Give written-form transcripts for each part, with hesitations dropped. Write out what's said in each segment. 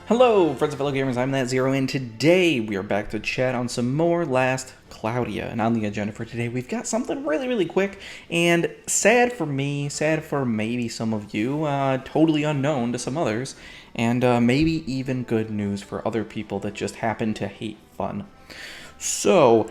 Hello, friends and fellow gamers, I'm That Zero, and today we are back to chat on some more Last Claudia. And on the agenda for today, we've got something really quick, and sad for me, sad for maybe some of you, totally unknown to some others, and maybe even good news for other people that just happen to hate fun. So,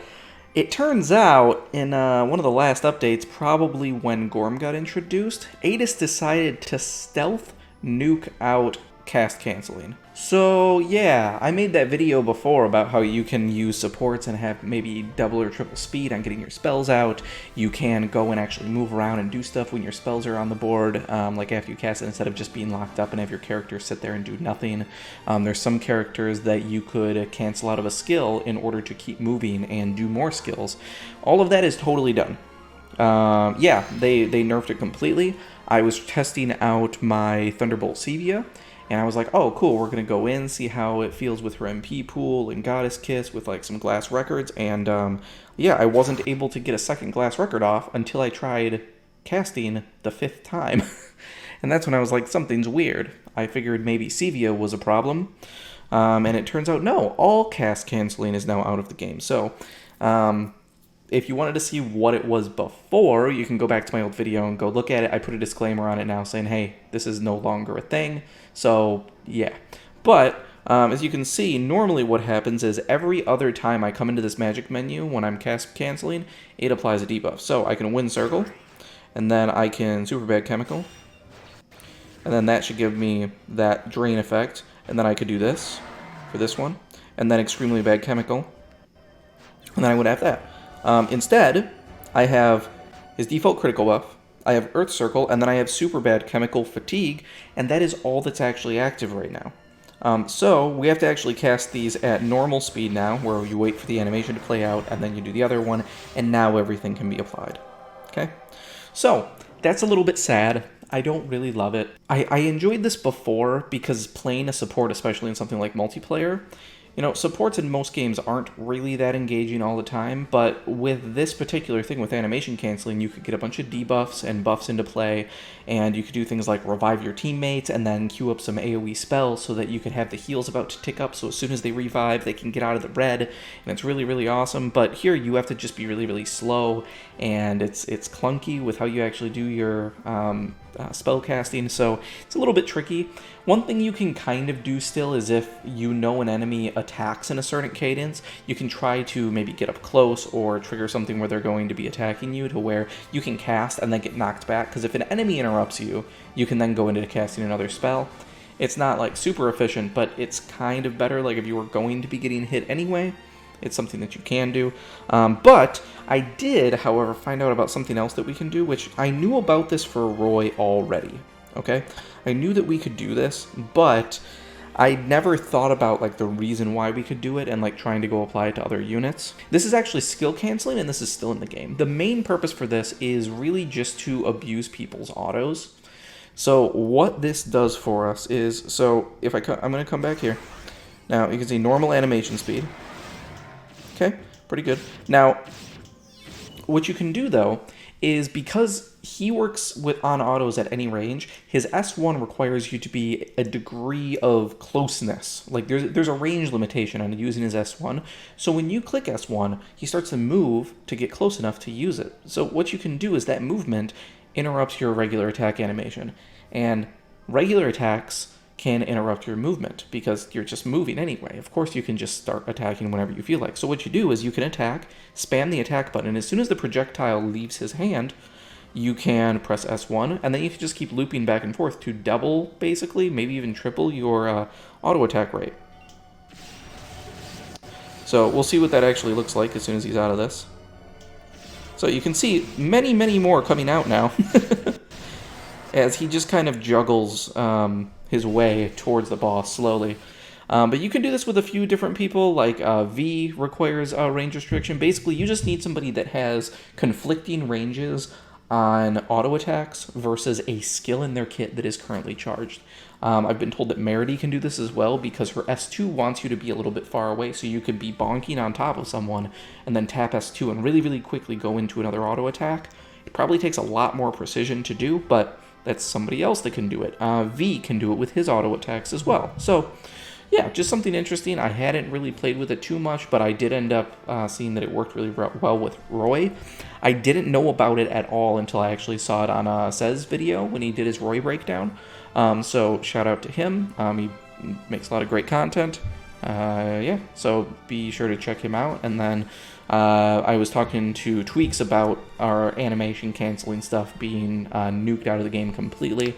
it turns out, in one of the last updates, probably when Gorm got introduced, Aidis decided to stealth nuke out cast canceling. So yeah, I made that video before about how you can use supports and have maybe double or triple speed on getting your spells out. You can go and actually move around and do stuff when your spells are on the board, like after you cast it, instead of just being locked up and have your character sit there and do nothing. There's some characters that you could cancel out of a skill in order to keep moving and do more skills. All of that is totally done. Yeah, they nerfed it completely. I was testing out my Thunderbolt Sevia, and I was like, oh, cool, we're going to go in, see how it feels with her MP pool and Goddess Kiss with like some glass records. And yeah, I wasn't able to get a second glass record off until I tried casting the 5th time. And that's when I was like, something's weird. I figured maybe Sevia was a problem. And it turns out, no, all cast canceling is now out of the game. So, if you wanted to see what it was before, you can go back to my old video and go look at it. I put a disclaimer on it now saying, hey, this is no longer a thing. So, yeah. But, as you can see, normally what happens is every other time I come into this magic menu when I'm cast canceling, it applies a debuff. So, I can Wind Circle, and then I can Super Bad Chemical, and then that should give me that Drain effect, and then I could do this for this one, and then Extremely Bad Chemical, and then I would have that. Instead, I have his default critical buff, I have Earth Circle, and then I have Super Bad Chemical Fatigue, and that is all that's actually active right now. So we have to actually cast these at normal speed now, where you wait for the animation to play out, and then you do the other one, and now everything can be applied. Okay? So, that's a little bit sad. I don't really love it. I enjoyed this before because playing a support, especially in something like multiplayer, you know, supports in most games aren't really that engaging all the time, but with this particular thing with animation canceling, you could get a bunch of debuffs and buffs into play, and you could do things like revive your teammates and then queue up some AoE spells so that you could have the heals about to tick up, so as soon as they revive, they can get out of the red, and it's really awesome. But here you have to just be really slow, and it's clunky with how you actually do your spell casting, so it's a little bit tricky. One thing you can kind of do still is if you know an enemy attacks in a certain cadence, you can try to maybe get up close or trigger something where they're going to be attacking you to where you can cast and then get knocked back, because if an enemy interrupts you, you can then go into casting another spell. It's not like super efficient, but it's kind of better. Like if you were going to be getting hit anyway, it's something that you can do. But I did, however, find out about something else that we can do, which I knew about this for Roy already, okay? I knew that we could do this, but I never thought about like the reason why we could do it and like trying to go apply it to other units. This is actually skill canceling, and this is still in the game. The main purpose for this is really just to abuse people's autos. So what this does for us is, so if I'm going to come back here. Now you can see normal animation speed. Okay, pretty good. Now, what you can do, though, is because he works on autos at any range, his S1 requires you to be a degree of closeness. Like, there's a range limitation on using his S1, so when you click S1, he starts to move to get close enough to use it. So what you can do is that movement interrupts your regular attack animation, and regular attacks can interrupt your movement because you're just moving anyway. Of course, you can just start attacking whenever you feel like. So what you do is you can attack, spam the attack button, and as soon as the projectile leaves his hand, you can press S1, and then you can just keep looping back and forth to double, basically, maybe even triple your auto attack rate. So we'll see what that actually looks like as soon as he's out of this. So you can see many more coming out now as he just kind of juggles his way towards the boss slowly. But you can do this with a few different people, like V requires a range restriction. Basically, you just need somebody that has conflicting ranges on auto attacks versus a skill in their kit that is currently charged. I've been told that Merity can do this as well because her S2 wants you to be a little bit far away, so you could be bonking on top of someone and then tap S2 and really quickly go into another auto attack. It probably takes a lot more precision to do, but that's somebody else that can do it. V can do it with his auto attacks as well. So, yeah, just something interesting. I hadn't really played with it too much, but I did end up seeing that it worked really well with Roy. I didn't know about it at all until I actually saw it on Sez's video when he did his Roy breakdown. So shout out to him. He makes a lot of great content. Yeah, so be sure to check him out. And then I was talking to Tweaks about our animation canceling stuff being nuked out of the game completely.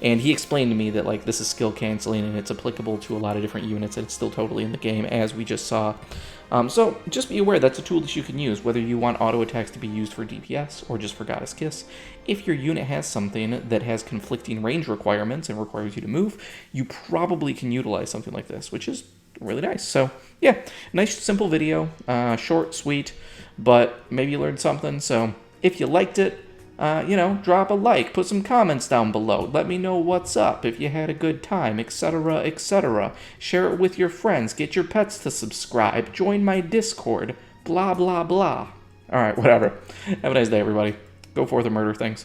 And he explained to me that like this is skill canceling and it's applicable to a lot of different units and it's still totally in the game, as we just saw. So just be aware that's a tool that you can use, whether you want auto attacks to be used for DPS or just for Goddess Kiss. If your unit has something that has conflicting range requirements and requires you to move, you probably can utilize something like this, which is really nice. So yeah, nice simple video, short, sweet, but maybe you learned something. So if you liked it, drop a like, put some comments down below, let me know what's up, if you had a good time, etc., etc. Share it with your friends, get your pets to subscribe, join my Discord, blah, blah, blah. Alright, whatever. Have a nice day, everybody. Go forth and murder things.